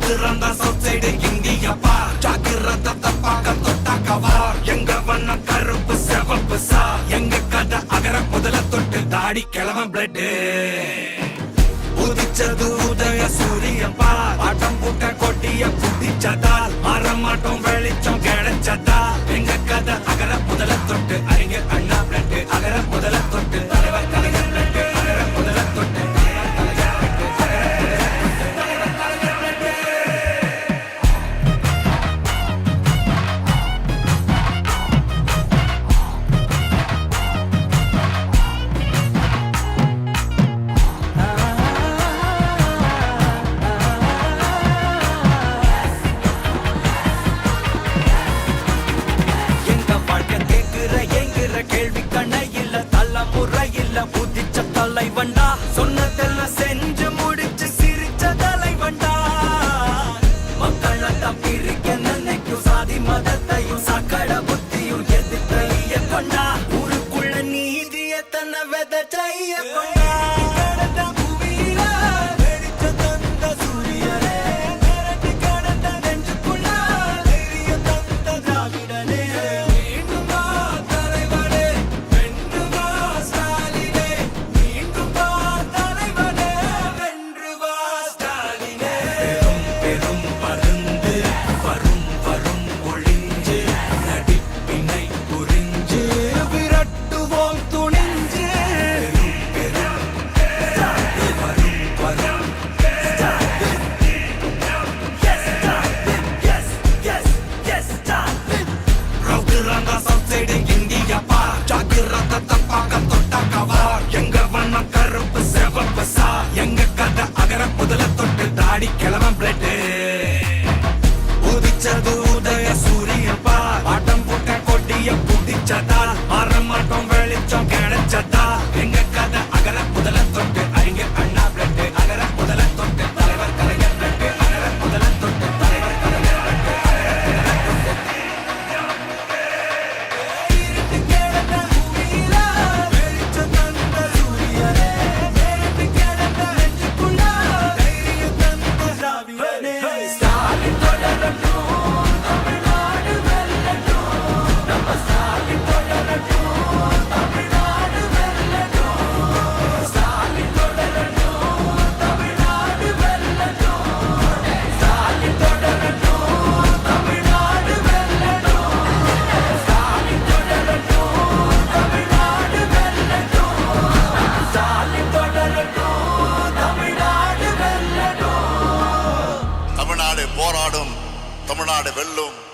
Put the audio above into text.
ரவுத்துறந்தா south side India பார் ஜாக்கிரதை பார்க்க தொட்டா கவார் எங்க வண்ண கருப்பு செவப்பு சா எங்க கதை அகர முதல தொட்டு தாடி கிளவன் பிளட் உதிச்சது உதய சூரியன் பார் ஆட்டம் பூட்ட கொட்டிய புதிச்சதால் மாறமாட்டோம் வெளிச்சம் கிடைச்சதா எங்க கதை அகர முதல தொட்டு அறிஞர் அண்ணா பிளட் அகர முதல தொட்டு தலைவர் கலைஞர் பிளட் அகர முதல தொட்டு தலைவண்டா சொன்னதெல்லாம் செஞ்சு முடிச்சு சிரிச்ச தலைவண்டா மக்களத்தான் பிரிக்க நினைக்கும் சாதி மதத்தையும் சக்கட புத்தியும் எதிர்த்தைய கொண்டா ஊருக்குள்ள நீதிய தன்னை விதைச்சைய கொண்டா கிளவன் பிளட் உதிச்சது உதய சூரியன் பார் ஆட்டம் போட்ட கொட்டிய புதிச்சதால் மாறமாட்டோம் வெளிச்சம் கிடைச்சதா எங்க கதை அகர முதல தொட்டு அறிஞர் அண்ணா பிளட் அகர முதல தொட்டு தலைவர் கலைஞர் பிளட் அகர முதல தொட்டு தலைவர் கலைஞர் போராடும் தமிழ்நாடு வெல்லும்.